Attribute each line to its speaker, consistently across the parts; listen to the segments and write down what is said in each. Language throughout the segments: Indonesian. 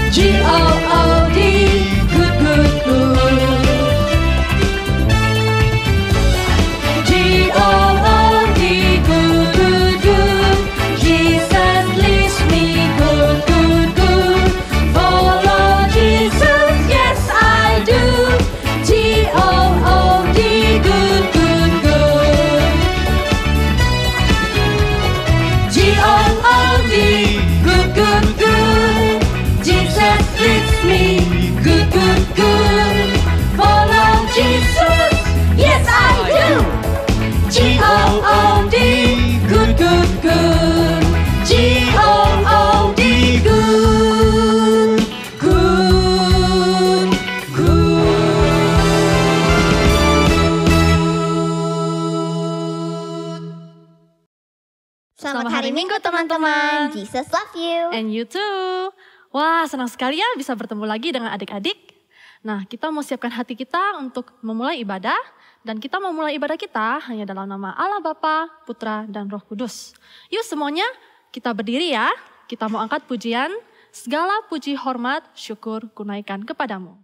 Speaker 1: G-O-O-D, good, good, good. G-O-O-D, good, good, good. Jesus leads me, good, good, good. Follow Jesus, yes I do. G-O-O-D, good, good, good. G-O-O-D, good, good, good. Jesus leads me, good, good, good. Follow Jesus, yes I do. G-O-O-D, good, good, good. G-O-O-D, good, good, good.
Speaker 2: Selamat hari Minggu teman-teman. Jesus love you.
Speaker 3: And you too. Wah, senang sekali ya bisa bertemu lagi dengan adik-adik. Nah, kita mau siapkan hati kita untuk memulai ibadah. Dan kita mau mulai ibadah kita hanya dalam nama Allah Bapa, Putra, dan Roh Kudus. Yuk semuanya kita berdiri ya. Kita mau angkat pujian. Segala puji, hormat, syukur kunaikan kepadamu.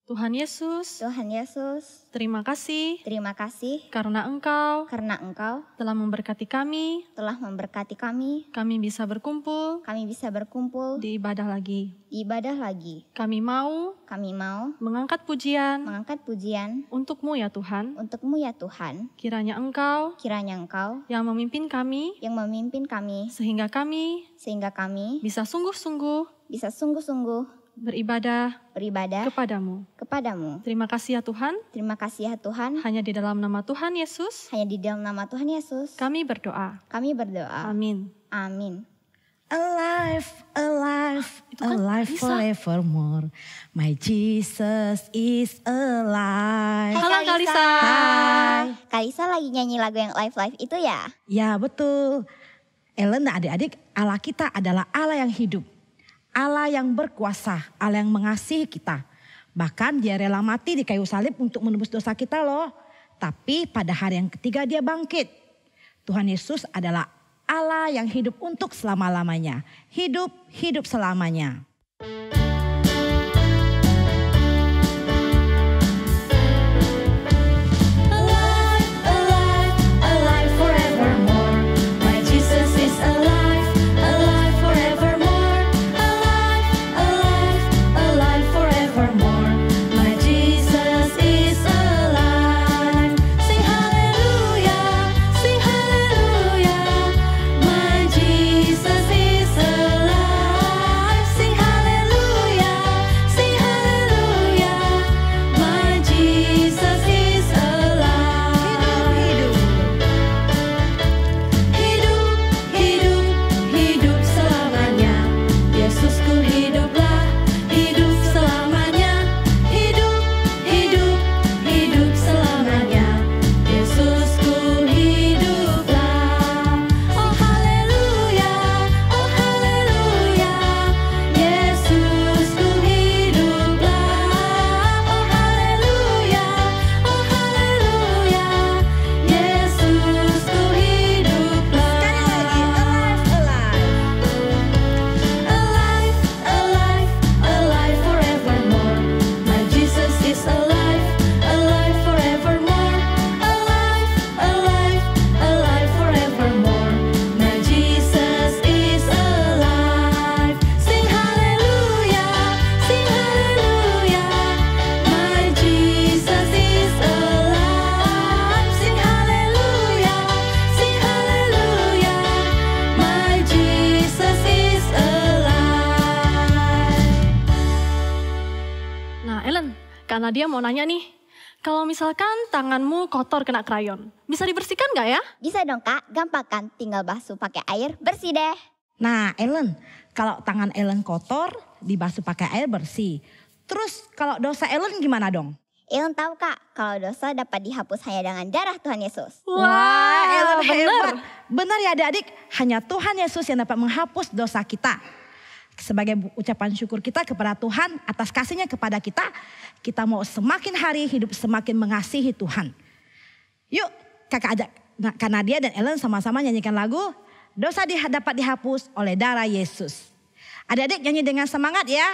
Speaker 3: Tuhan Yesus,
Speaker 2: Tuhan Yesus,
Speaker 3: terima kasih karena Engkau telah memberkati kami, kami bisa berkumpul di ibadah lagi. Kami mau mengangkat pujian untuk-Mu ya Tuhan. Kiranya Engkau yang memimpin kami, sehingga kami bisa sungguh-sungguh beribadah kepadamu. Terima kasih ya Tuhan. Hanya di dalam nama Tuhan Yesus. Kami berdoa. Amin.
Speaker 4: Alive,
Speaker 3: kan
Speaker 4: alive
Speaker 3: bisa.
Speaker 4: forevermore. My Jesus is alive.
Speaker 3: Halo Kalisa.
Speaker 4: Hai.
Speaker 2: Kalisa lagi nyanyi lagu yang live itu ya?
Speaker 4: Ya betul. Ellen dan adik-adik, Allah kita adalah Allah yang hidup. Allah yang berkuasa, Allah yang mengasihi kita. Bahkan dia rela mati di kayu salib untuk menebus dosa kita loh. Tapi pada hari yang ketiga dia bangkit. Tuhan Yesus adalah Allah yang hidup untuk selama-lamanya. Hidup selamanya.
Speaker 1: Alive forevermore. My Jesus is alive forevermore. Alive forevermore. My Jesus is alive. Sing hallelujah, sing hallelujah. My Jesus is alive. Sing hallelujah.
Speaker 3: Nadia mau nanya nih, kalau misalkan tanganmu kotor kena krayon, bisa dibersihkan nggak ya?
Speaker 2: Bisa dong Kak, gampang kan, tinggal basuh pakai air, bersih deh.
Speaker 4: Nah Ellen, kalau tangan Ellen kotor dibasuh pakai air bersih. Terus kalau dosa Ellen gimana dong?
Speaker 2: Ellen tahu Kak, kalau dosa dapat dihapus hanya dengan darah Tuhan Yesus.
Speaker 4: Wah, Ellen
Speaker 3: bener.
Speaker 4: hebat. Benar ya adik-adik, hanya Tuhan Yesus yang dapat menghapus dosa kita. Sebagai ucapan syukur kita kepada Tuhan atas kasih-Nya kepada kita, kita mau semakin hari hidup semakin mengasihi Tuhan. Yuk kakak ajak Kak Nadia dan Ellen sama-sama nyanyikan lagu Dosa dapat dihapus oleh darah Yesus. Adik-adik nyanyi dengan semangat ya.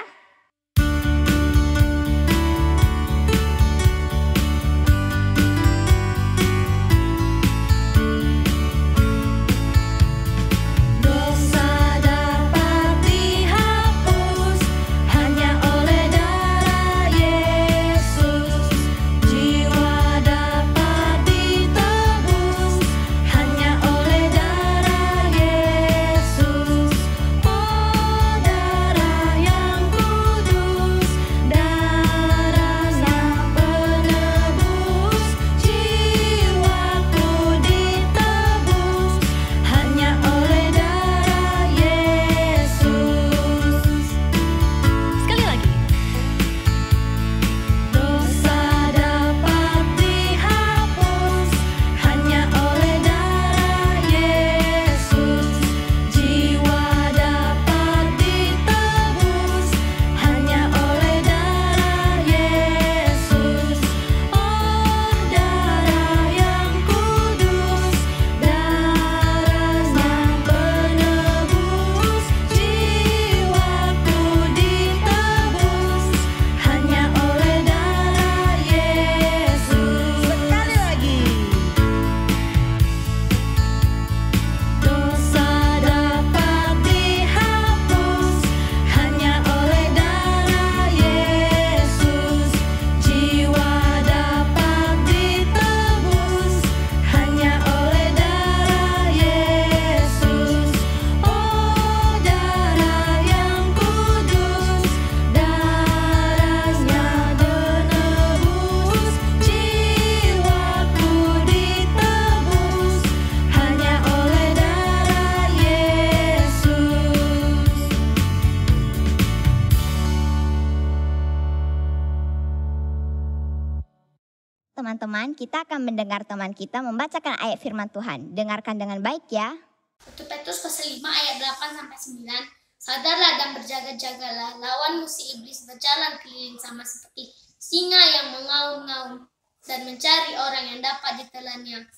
Speaker 2: Teman-teman, kita akan mendengar teman kita membacakan ayat firman Tuhan. Dengarkan dengan baik ya.
Speaker 5: 1 Petrus pasal 5 ayat 8-9. Sadarlah dan berjaga-jagalah, lawan musuh iblis berjalan keliling sama seperti singa yang mengaum-ngaum dan mencari orang yang dapat ditelannya.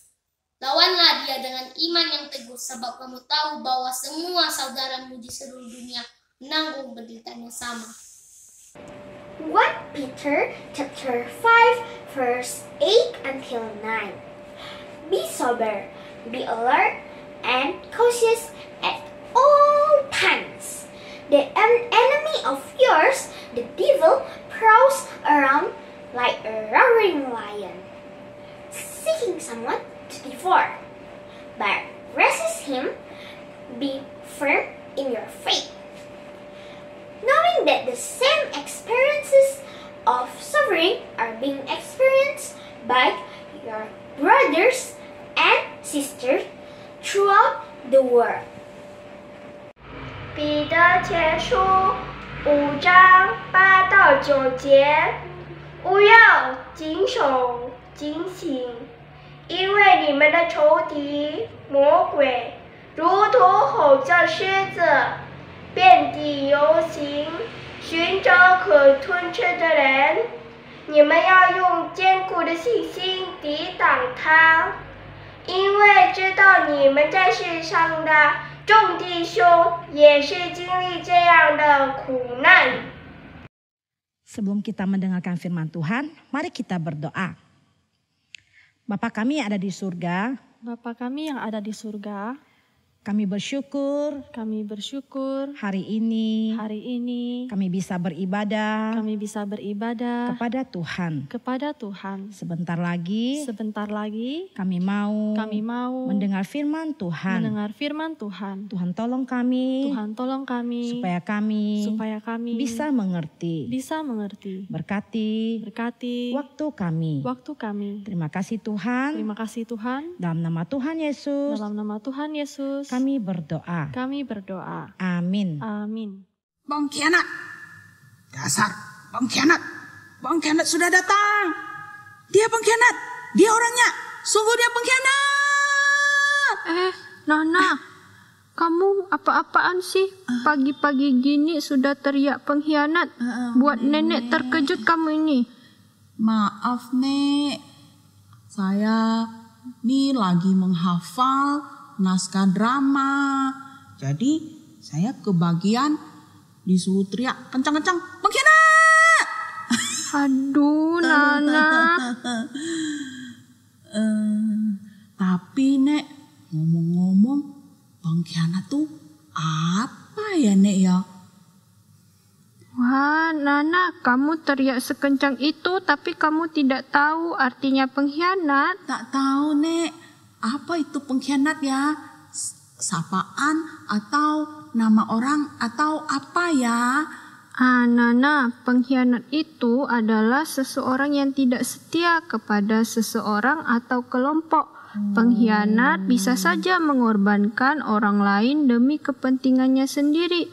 Speaker 5: Lawanlah dia dengan iman yang teguh, sebab kamu tahu bahwa semua saudaramu di seluruh dunia menanggung penderitaan yang sama.
Speaker 6: 1 Peter chapter 5 verse 8-9. Be sober, be alert, and cautious at all times. The enemy of yours, the devil, prowls around like a roaring lion, seeking someone to devour. But resist him, be firm in your faith, knowing that the same experiences of suffering are being experienced by your brothers and sisters throughout the world.
Speaker 7: 彼得前书5章8到9节，务要谨守警醒，因为你们的仇敌魔鬼如同吼叫狮子，遍地游行，寻找可吞吃的人。你们要用坚固的信心抵挡他，因为知道你们在世上的众弟兄也是经历这样的苦难。
Speaker 4: Sebelum kita mendengarkan firman Tuhan, mari kita berdoa. Bapa kami yang ada di surga,
Speaker 3: Bapa kami yang ada di surga,
Speaker 4: Kami bersyukur
Speaker 3: Kami bersyukur
Speaker 4: hari ini kami bisa beribadah kepada Tuhan. Sebentar lagi kami mau mendengar firman Tuhan. Tuhan tolong kami supaya kami bisa mengerti. Berkati waktu kami. Terima kasih Tuhan. Dalam nama Tuhan Yesus. Kami berdoa. Amin.
Speaker 8: Pengkhianat. Dasar pengkhianat. Pengkhianat sudah datang. Dia pengkhianat. Dia orangnya. Sungguh dia pengkhianat.
Speaker 7: Nana, kamu apa-apaan sih? Pagi-pagi gini sudah teriak pengkhianat. Buat nenek terkejut kamu ini.
Speaker 8: Maaf Nek. Saya nih lagi menghafal naskah drama. Jadi saya kebagian disuruh teriak kencang-kencang pengkhianat.
Speaker 7: Aduh Nana.
Speaker 8: Tapi Nek, ngomong-ngomong pengkhianat tuh apa ya Nek ya?
Speaker 7: Wah Nana, kamu teriak sekencang itu tapi kamu tidak tahu artinya pengkhianat.
Speaker 8: Tak tahu Nek. Apa itu pengkhianat ya? Sapaan atau nama orang atau apa ya?
Speaker 7: Nana, pengkhianat itu adalah seseorang yang tidak setia kepada seseorang atau kelompok. Pengkhianat bisa saja mengorbankan orang lain demi kepentingannya sendiri.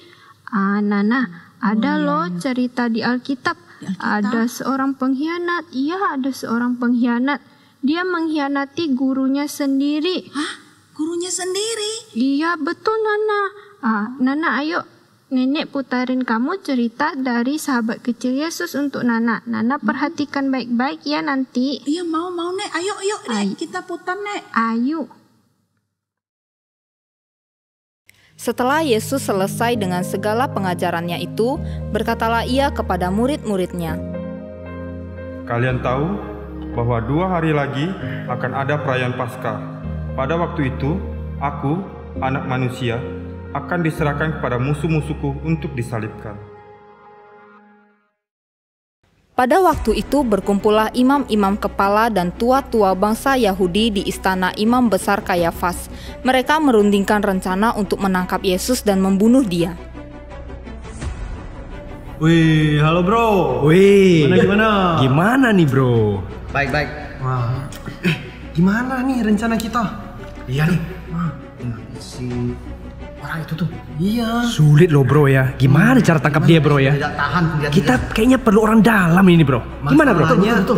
Speaker 7: Nana, ada loh cerita di Alkitab. Ada seorang pengkhianat. Iya, ada seorang pengkhianat. Dia mengkhianati gurunya sendiri.
Speaker 8: Hah? Gurunya sendiri?
Speaker 7: Iya, betul Nana. Nana ayo, nenek putarin kamu cerita dari sahabat kecil Yesus untuk Nana. Nana perhatikan baik-baik ya nanti.
Speaker 8: Iya, mau Nek. Ayo Nek, kita putar Nek.
Speaker 7: Ayo.
Speaker 9: Setelah Yesus selesai dengan segala pengajarannya itu, berkatalah ia kepada murid-muridnya,
Speaker 10: "Kalian tahu bahwa 2 hari lagi akan ada perayaan Paskah. Pada waktu itu, aku, anak manusia, akan diserahkan kepada musuh-musuhku untuk disalibkan."
Speaker 9: Pada waktu itu berkumpullah imam-imam kepala dan tua-tua bangsa Yahudi di istana imam besar Kayafas. Mereka merundingkan rencana untuk menangkap Yesus dan membunuh dia.
Speaker 11: Wih, halo bro.
Speaker 12: Wih,
Speaker 11: gimana?
Speaker 12: Gimana nih bro?
Speaker 11: Baik. Wah, gimana nih rencana kita? Iya nih. Si orang itu tuh. Iya.
Speaker 12: Sulit loh bro ya. Gimana cara tangkap dia bro ya?
Speaker 11: Tidak tahan.
Speaker 12: Kita kayaknya perlu orang dalam ini bro. Gimana bro?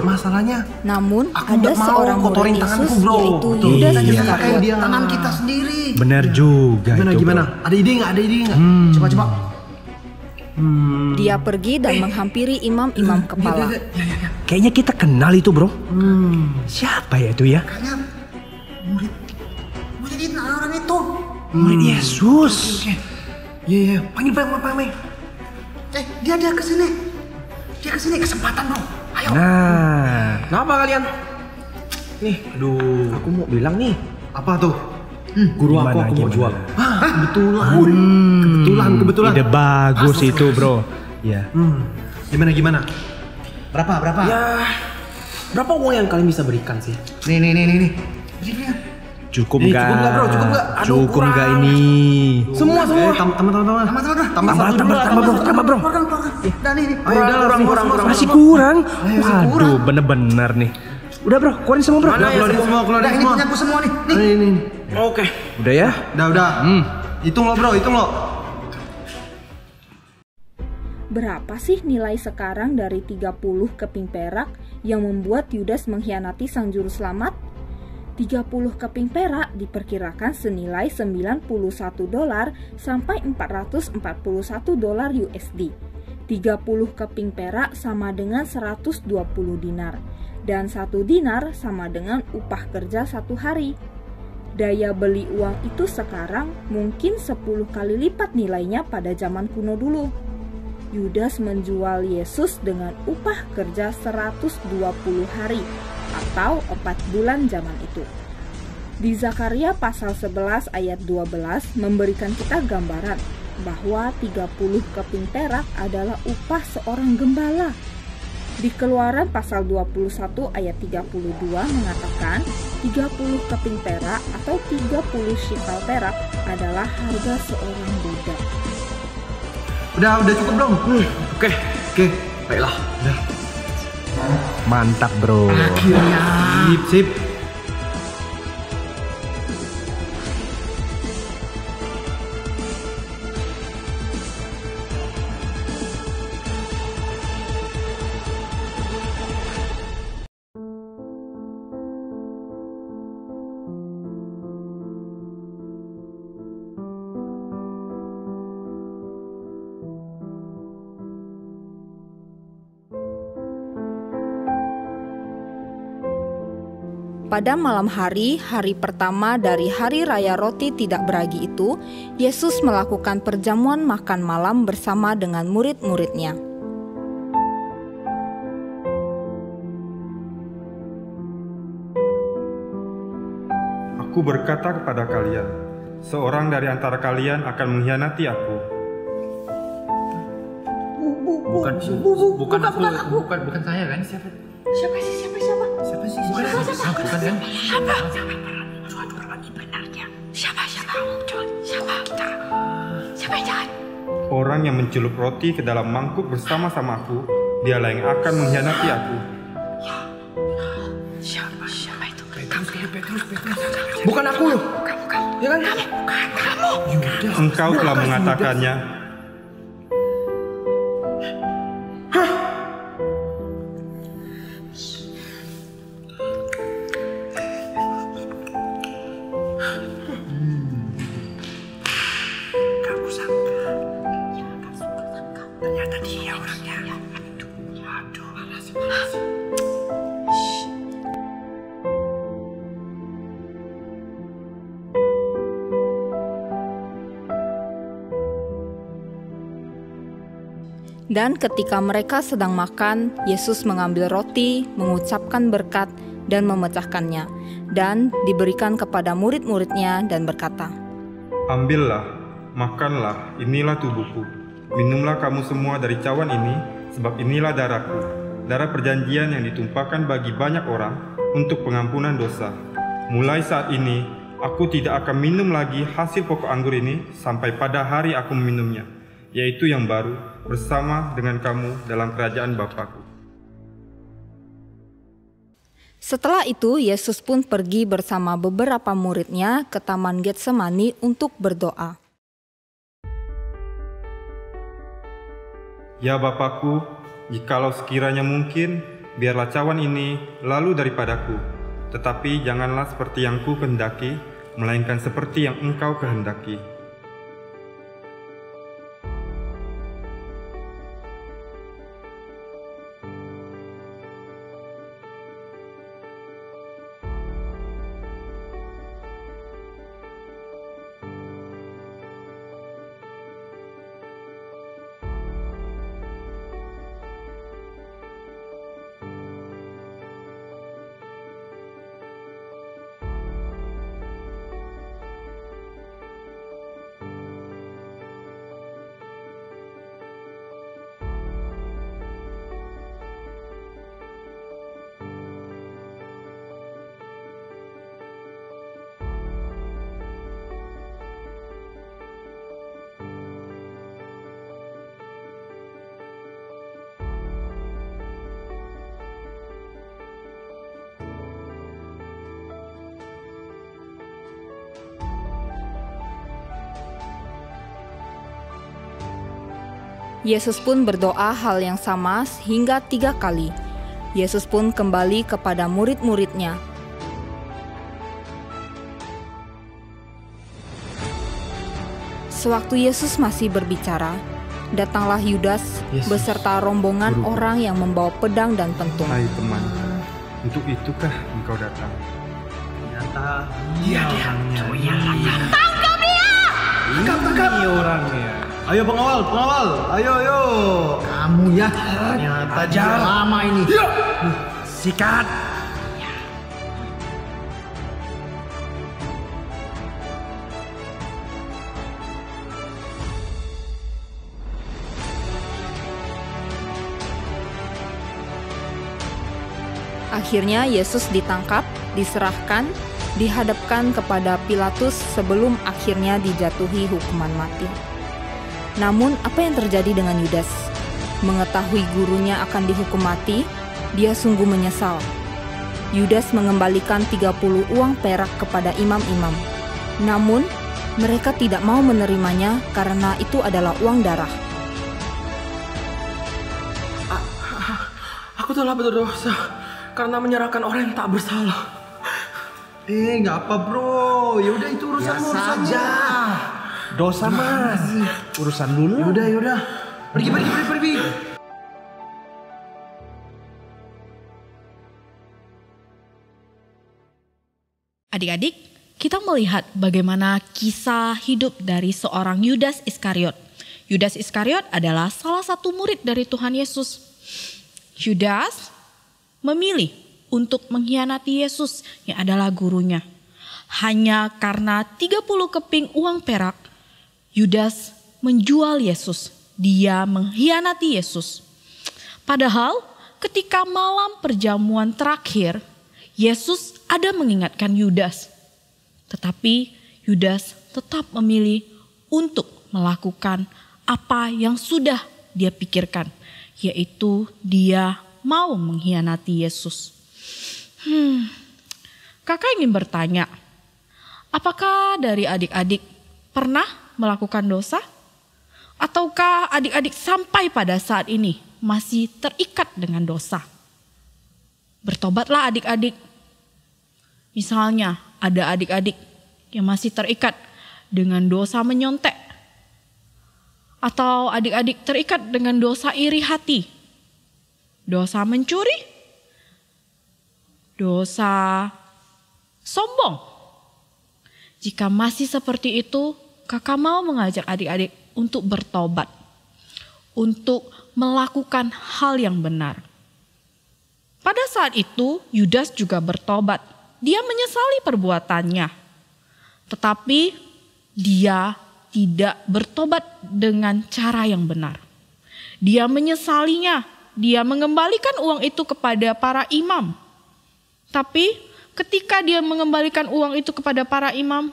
Speaker 11: Masalahnya.
Speaker 9: Namun
Speaker 11: aku
Speaker 9: ada seorang
Speaker 11: murid
Speaker 9: Yesus
Speaker 11: bro.
Speaker 9: yaitu Yudas Iskariot.
Speaker 11: Tangan kita sendiri.
Speaker 12: Benar juga.
Speaker 11: Gimana? Ada ide nggak? Coba.
Speaker 9: Dia pergi dan menghampiri imam-imam kepala.
Speaker 12: Kayaknya kita kenal itu bro. Siapa ya itu ya?
Speaker 11: Kayaknya murid orang itu.
Speaker 12: Murid Yesus.
Speaker 11: Iya. Panggil. Dia kesini. Kesempatan bro. Ayo.
Speaker 12: Nah.
Speaker 11: Kenapa kalian? Nih, aduh. Aku mau bilang nih. Apa tuh? Guru aku mau jual. Kebetulan.
Speaker 12: Ide bagus itu bro. Ya.
Speaker 11: Gimana? Berapa? Ya, berapa uang yang kalian bisa berikan sih? Nih.
Speaker 12: Cukup nggak? Cukup nggak ini?
Speaker 11: Semua. Tambah bro. Kurang.
Speaker 12: Masih kurang. Waduh, bener-bener nih. Udah bro, keluarin semua bro.
Speaker 11: Keluarin semua. Ini punyaku semua nih. Nih. Oke.
Speaker 12: Udah ya?
Speaker 11: Udah. Hitung lo bro.
Speaker 9: Berapa sih nilai sekarang dari 30 keping perak yang membuat Yudas mengkhianati sang juru selamat? 30 keping perak diperkirakan senilai $91 sampai $441 USD. 30 keping perak sama dengan 120 dinar. Dan 1 dinar sama dengan upah kerja 1 hari. Daya beli uang itu sekarang mungkin 10 kali lipat nilainya pada zaman kuno dulu. Yudas menjual Yesus dengan upah kerja 120 hari atau 4 bulan zaman itu. Di Zakaria pasal 11 ayat 12 memberikan kita gambaran bahwa 30 keping perak adalah upah seorang gembala. Di Keluaran pasal 21 ayat 32 mengatakan 30 keping perak atau 30 shikal perak adalah harga seorang budak.
Speaker 11: Udah cukup belum? Oke, baiklah. Udah.
Speaker 12: Mantap bro.
Speaker 11: Akhirnya. Sip.
Speaker 9: Pada malam hari, hari pertama dari hari raya roti tidak beragi itu, Yesus melakukan perjamuan makan malam bersama dengan murid-muridnya.
Speaker 10: Aku berkata kepada kalian, seorang dari antara kalian akan mengkhianati aku.
Speaker 11: Bukan saya kan? Siapa?
Speaker 8: Siapa sih?
Speaker 11: Bukan kan?
Speaker 8: Siapa?
Speaker 10: Orang yang mencelup roti ke dalam mangkuk bersama-sama aku, dialah yang akan mengkhianati aku.
Speaker 8: Siapa itu?
Speaker 11: Petrus. Bukan aku loh.
Speaker 8: Kamu.
Speaker 11: Ya kan?
Speaker 8: Kamu.
Speaker 10: Engkau telah mengatakannya.
Speaker 8: Ternyata dia orangnya. Aduh.
Speaker 9: Dan ketika mereka sedang makan, Yesus mengambil roti, mengucapkan berkat, dan memecahkannya, dan diberikan kepada murid-muridnya dan berkata,
Speaker 10: Ambillah, makanlah, inilah tubuhku. Minumlah kamu semua dari cawan ini, sebab inilah darahku, darah perjanjian yang ditumpahkan bagi banyak orang untuk pengampunan dosa. Mulai saat ini, aku tidak akan minum lagi hasil pokok anggur ini sampai pada hari aku meminumnya, yaitu yang baru, bersama dengan kamu dalam kerajaan Bapa-Ku.
Speaker 9: Setelah itu, Yesus pun pergi bersama beberapa muridnya ke Taman Getsemani untuk berdoa.
Speaker 10: Ya Bapa-Ku, jikalau sekiranya mungkin, biarlah cawan ini lalu daripadaku. Tetapi janganlah seperti yang ku kehendaki, melainkan seperti yang Engkau kehendaki.
Speaker 9: Yesus pun berdoa hal yang sama hingga 3 kali. Yesus pun kembali kepada murid-muridnya. Sewaktu Yesus masih berbicara, datanglah Yudas beserta rombongan orang yang membawa pedang dan pentung.
Speaker 10: Hai teman, untuk itukah engkau datang?
Speaker 11: Ternyata
Speaker 8: Dia.
Speaker 11: Tangkap dia! Tangkap! Ini orangnya. Ayo pengawal, ayo. Kamu ya, ternyata dia lama ini. Sikat.
Speaker 9: Akhirnya Yesus ditangkap, diserahkan, dihadapkan kepada Pilatus sebelum akhirnya dijatuhi hukuman mati. Namun apa yang terjadi dengan Yudas? Mengetahui gurunya akan dihukum mati, dia sungguh menyesal. Yudas mengembalikan 30 uang perak kepada imam-imam. Namun mereka tidak mau menerimanya karena itu adalah uang darah.
Speaker 11: Aku telah berdosa karena menyerahkan orang yang tak bersalah.
Speaker 13: Nggak apa bro, yaudah itu urusanmu saja.
Speaker 12: Dosa mas, urusan dulu.
Speaker 13: Yaudah, pergi.
Speaker 4: Adik-adik, kita melihat bagaimana kisah hidup dari seorang Yudas Iskariot. Yudas Iskariot adalah salah satu murid dari Tuhan Yesus. Yudas memilih untuk mengkhianati Yesus yang adalah gurunya. Hanya karena 30 keping uang perak, Yudas menjual Yesus. Dia mengkhianati Yesus. Padahal ketika malam perjamuan terakhir, Yesus ada mengingatkan Yudas. Tetapi Yudas tetap memilih untuk melakukan apa yang sudah dia pikirkan, yaitu dia mau mengkhianati Yesus. Kakak ingin bertanya, apakah dari adik-adik pernah melakukan dosa? Ataukah adik-adik sampai pada saat ini masih terikat dengan dosa? Bertobatlah adik-adik. Misalnya ada adik-adik yang masih terikat dengan dosa menyontek. Atau adik-adik terikat dengan dosa iri hati. Dosa mencuri. Dosa sombong. Jika masih seperti itu, kakak mau mengajak adik-adik untuk bertobat. Untuk melakukan hal yang benar. Pada saat itu, Yudas juga bertobat. Dia menyesali perbuatannya. Tetapi dia tidak bertobat dengan cara yang benar. Dia menyesalinya. Dia mengembalikan uang itu kepada para imam. Tapi ketika dia mengembalikan uang itu kepada para imam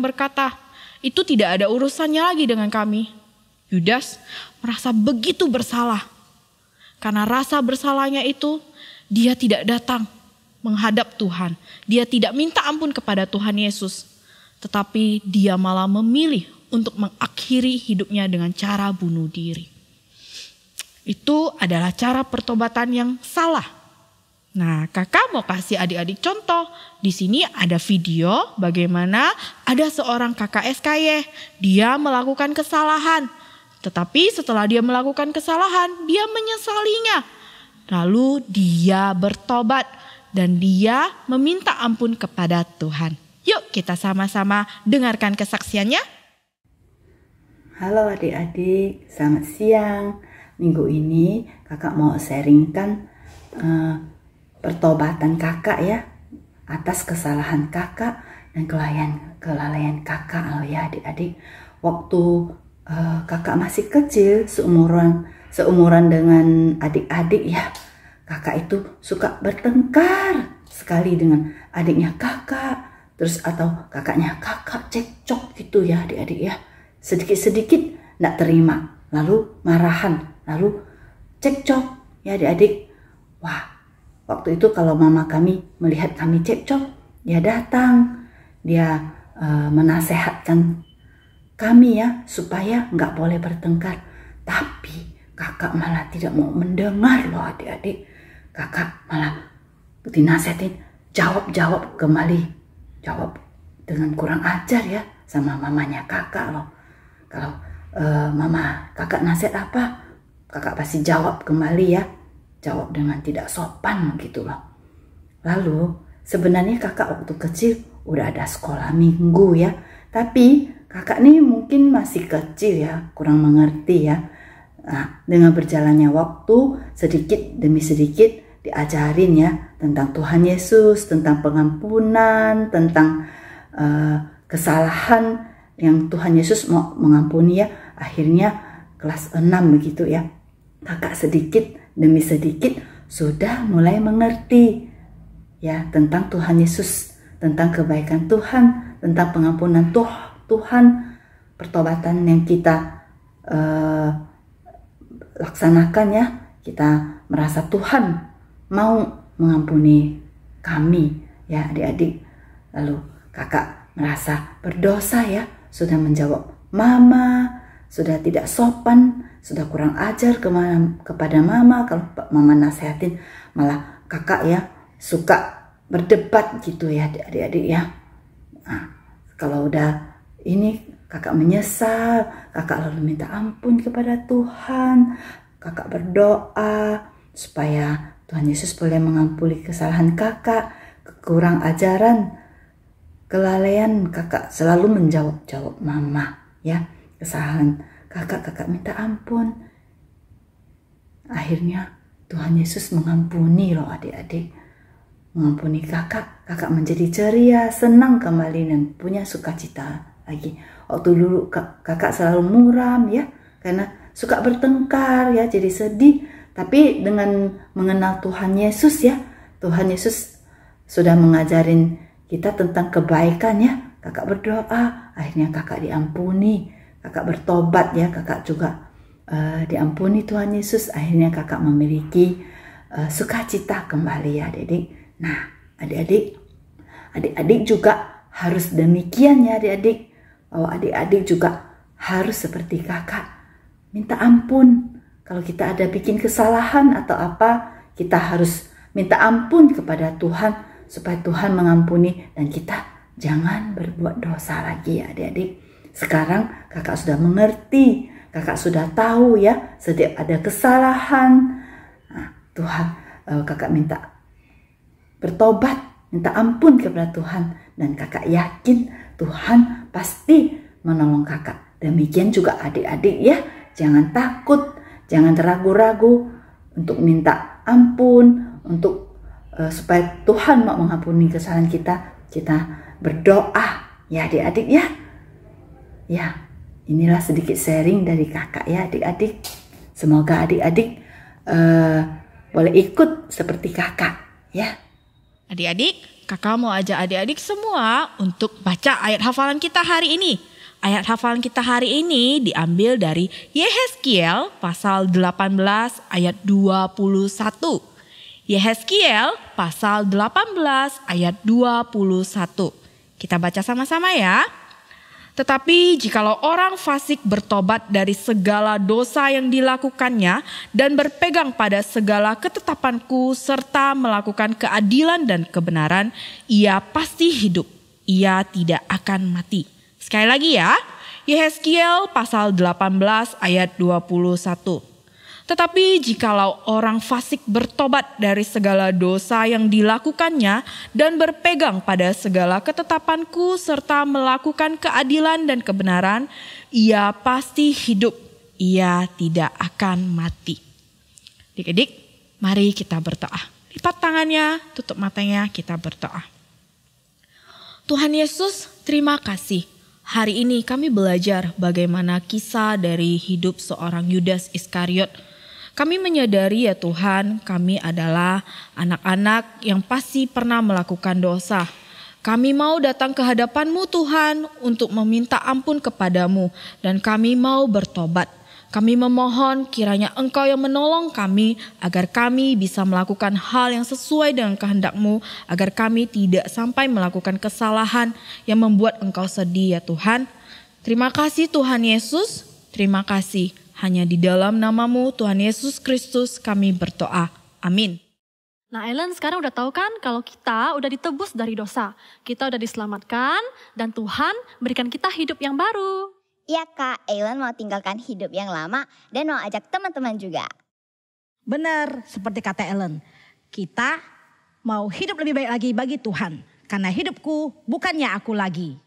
Speaker 4: berkata, itu tidak ada urusannya lagi dengan kami. Yudas merasa begitu bersalah. Karena rasa bersalahnya itu, dia tidak datang menghadap Tuhan. Dia tidak minta ampun kepada Tuhan Yesus. Tetapi dia malah memilih untuk mengakhiri hidupnya dengan cara bunuh diri. Itu adalah cara pertobatan yang salah. Nah, kakak mau kasih adik-adik contoh. Di sini ada video bagaimana ada seorang kakak SKY. Dia melakukan kesalahan. Tetapi setelah dia melakukan kesalahan, dia menyesalinya. Lalu dia bertobat dan dia meminta ampun kepada Tuhan. Yuk kita sama-sama dengarkan kesaksiannya.
Speaker 14: Halo adik-adik, selamat siang. Minggu ini kakak mau sharingkan pertobatan kakak ya, atas kesalahan kakak dan kelalaian kakak loh ya adik-adik. Waktu kakak masih kecil, seumuran dengan adik-adik ya, kakak itu suka bertengkar sekali dengan adiknya kakak, terus atau kakaknya kakak, cekcok gitu ya adik-adik ya. Sedikit-sedikit gak terima, lalu marahan, lalu cekcok ya adik-adik. Wah, waktu itu kalau mama kami melihat kami cekcok, dia datang, dia menasehatkan kami ya supaya gak boleh bertengkar. Tapi kakak malah tidak mau mendengar loh adik-adik. Kakak malah dinasehatin, jawab kembali, jawab dengan kurang ajar ya sama mamanya kakak loh. Kalau mama kakak nasihat apa, kakak pasti jawab kembali ya, jawab dengan tidak sopan gitu loh. Lalu sebenarnya kakak waktu kecil udah ada sekolah minggu ya, tapi kakak nih mungkin masih kecil ya, kurang mengerti ya. Nah, dengan berjalannya waktu sedikit demi sedikit diajarin ya tentang Tuhan Yesus, tentang pengampunan, tentang kesalahan yang Tuhan Yesus mau mengampuni ya. Akhirnya kelas 6 begitu ya, kakak sedikit demi sedikit sudah mulai mengerti ya, tentang Tuhan Yesus, tentang kebaikan Tuhan, tentang pengampunan Tuhan, pertobatan yang kita laksanakan ya. Kita merasa Tuhan mau mengampuni kami ya adik-adik. Lalu kakak merasa berdosa ya, sudah menjawab mama, sudah tidak sopan, sudah kurang ajar kepada mama. Kalau mama nasihatin malah kakak ya suka berdebat gitu ya adik-adik ya. Nah, kalau udah ini kakak menyesal, kakak lalu minta ampun kepada Tuhan. Kakak berdoa supaya Tuhan Yesus boleh mengampuni kesalahan kakak, kekurang ajaran, kelalaian. Kakak selalu menjawab mama ya, kesalahan kakak minta ampun. Akhirnya Tuhan Yesus mengampuni loh adik-adik, mengampuni kakak menjadi ceria, senang kembali dan punya sukacita lagi. Waktu dulu kakak selalu muram ya, karena suka bertengkar ya, jadi sedih. Tapi dengan mengenal Tuhan Yesus ya, Tuhan Yesus sudah mengajarin kita tentang kebaikan ya. Kakak berdoa, akhirnya kakak diampuni, kakak bertobat ya, kakak juga diampuni Tuhan Yesus. Akhirnya kakak memiliki sukacita kembali ya adik-adik. Nah adik-adik juga harus demikian ya adik-adik. Bahwa adik-adik juga harus seperti kakak, minta ampun. Kalau kita ada bikin kesalahan atau apa, kita harus minta ampun kepada Tuhan supaya Tuhan mengampuni dan kita jangan berbuat dosa lagi ya adik-adik. Sekarang kakak sudah mengerti, kakak sudah tahu ya, setiap ada kesalahan, nah, Tuhan kakak minta bertobat, minta ampun kepada Tuhan, dan kakak yakin Tuhan pasti menolong kakak. Demikian juga adik-adik ya, jangan takut, jangan ragu-ragu untuk minta ampun, untuk supaya Tuhan mau mengampuni kesalahan kita. Kita berdoa ya adik-adik ya. Ya, inilah sedikit sharing dari kakak ya adik-adik. Semoga adik-adik boleh ikut seperti kakak ya.
Speaker 15: Adik-adik, kakak mau ajak adik-adik semua untuk baca ayat hafalan kita hari ini. Ayat hafalan kita hari ini diambil dari Yehezkiel pasal 18 ayat 21. Yehezkiel pasal 18 ayat 21. Kita baca sama-sama ya. Tetapi jikalau orang fasik bertobat dari segala dosa yang dilakukannya dan berpegang pada segala ketetapanku serta melakukan keadilan dan kebenaran, ia pasti hidup, ia tidak akan mati. Sekali lagi ya, Yehezkiel pasal 18 ayat 21. Tetapi jikalau orang fasik bertobat dari segala dosa yang dilakukannya dan berpegang pada segala ketetapanku serta melakukan keadilan dan kebenaran, ia pasti hidup, ia tidak akan mati. Adik-adik, mari kita berdoa. Lipat tangannya, tutup matanya, kita berdoa. Tuhan Yesus, terima kasih. Hari ini kami belajar bagaimana kisah dari hidup seorang Yudas Iskariot. Kami menyadari ya Tuhan, kami adalah anak-anak yang pasti pernah melakukan dosa. Kami mau datang ke hadapan-Mu Tuhan untuk meminta ampun kepadamu dan kami mau bertobat. Kami memohon kiranya Engkau yang menolong kami agar kami bisa melakukan hal yang sesuai dengan kehendak-Mu, agar kami tidak sampai melakukan kesalahan yang membuat Engkau sedih ya Tuhan. Terima kasih Tuhan Yesus, terima kasih. Hanya di dalam nama-Mu Tuhan Yesus Kristus kami berdoa. Amin.
Speaker 3: Nah Ellen sekarang udah tahu kan kalau kita udah ditebus dari dosa. Kita udah diselamatkan dan Tuhan berikan kita hidup yang baru.
Speaker 2: Iya Kak, Ellen mau tinggalkan hidup yang lama dan mau ajak teman-teman juga.
Speaker 4: Benar, seperti kata Ellen. Kita mau hidup lebih baik lagi bagi Tuhan. Karena hidupku bukannya aku lagi.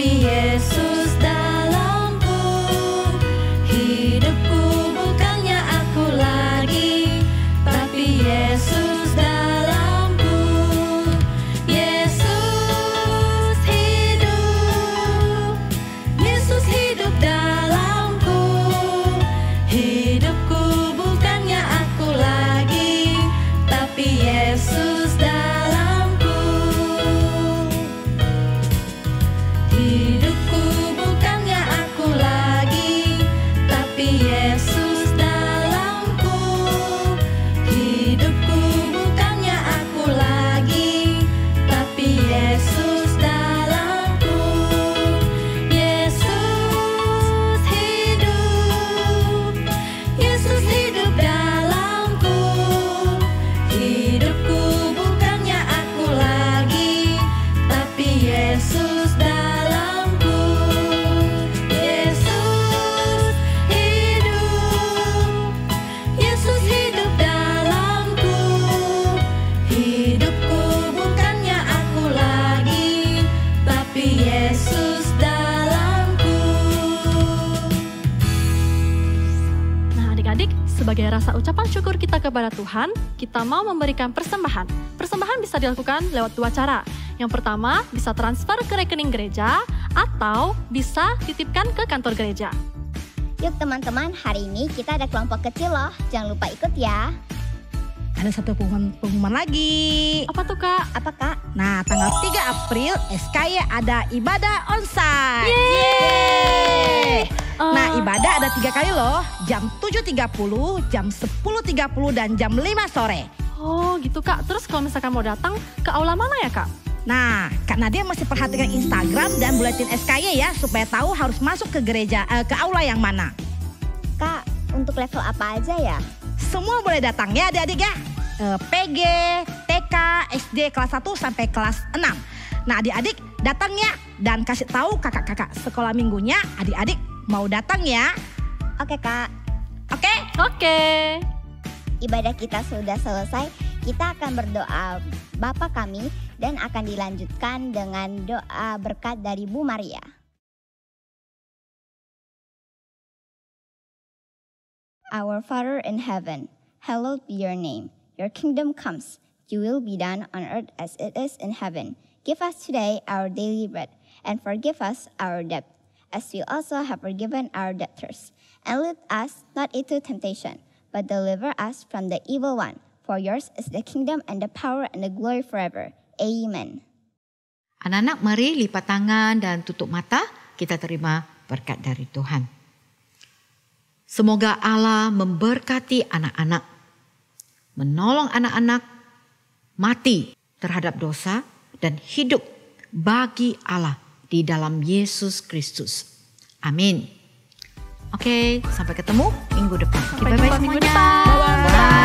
Speaker 1: Yesus dalamku, hidupku bukannya aku lagi, tapi Yesus dalamku. Yesus
Speaker 3: Sebagai rasa ucapan syukur kita kepada Tuhan, kita mau memberikan persembahan. Persembahan bisa dilakukan lewat 2 cara. Yang pertama, bisa transfer ke rekening gereja atau bisa titipkan ke kantor gereja.
Speaker 2: Yuk teman-teman, hari ini kita ada kelompok kecil loh. Jangan lupa ikut ya.
Speaker 4: Ada satu pengumuman lagi.
Speaker 3: Apa tuh Kak?
Speaker 2: Apa Kak?
Speaker 4: Nah, tanggal 3 April SKY ada ibadah onsite.
Speaker 3: Yeay!
Speaker 4: Nah, ibadah ada 3 kali loh. Jam 7.30, jam 10.30, dan jam 5 sore.
Speaker 3: Oh gitu Kak. Terus kalau misalkan mau datang, ke aula mana ya Kak?
Speaker 4: Nah, Kak Nadia mesti perhatikan Instagram dan buletin SKY ya, supaya tahu harus masuk ke gereja, ke aula yang mana.
Speaker 2: Kak, untuk level apa aja ya?
Speaker 4: Semua boleh datang ya adik-adik ya. PG, TK, SD kelas 1 sampai kelas 6. Nah adik-adik datang ya dan kasih tahu kakak-kakak sekolah minggunya adik-adik mau datang ya.
Speaker 2: Oke Kak.
Speaker 4: Oke?
Speaker 3: Oke.
Speaker 2: Ibadah kita sudah selesai. Kita akan berdoa Bapa kami dan akan dilanjutkan dengan doa berkat dari Bu Maria. Our Father in heaven, hallowed be your name. Your kingdom comes. Your will be done on earth as it is in heaven. Give us today our daily bread, and forgive us our debt, as we also have forgiven our debtors. And lead us not into temptation, but deliver us from the evil one. For yours is the kingdom and the power and the glory forever. Amen.
Speaker 16: Anak-anak, mari lipat tangan dan tutup mata. Kita terima berkat dari Tuhan. Semoga Allah memberkati anak-anak, menolong anak-anak mati terhadap dosa dan hidup bagi Allah di dalam Yesus Kristus. Amin. Oke, sampai ketemu minggu depan.
Speaker 3: Sampai jumpa minggu depan.
Speaker 16: Bye.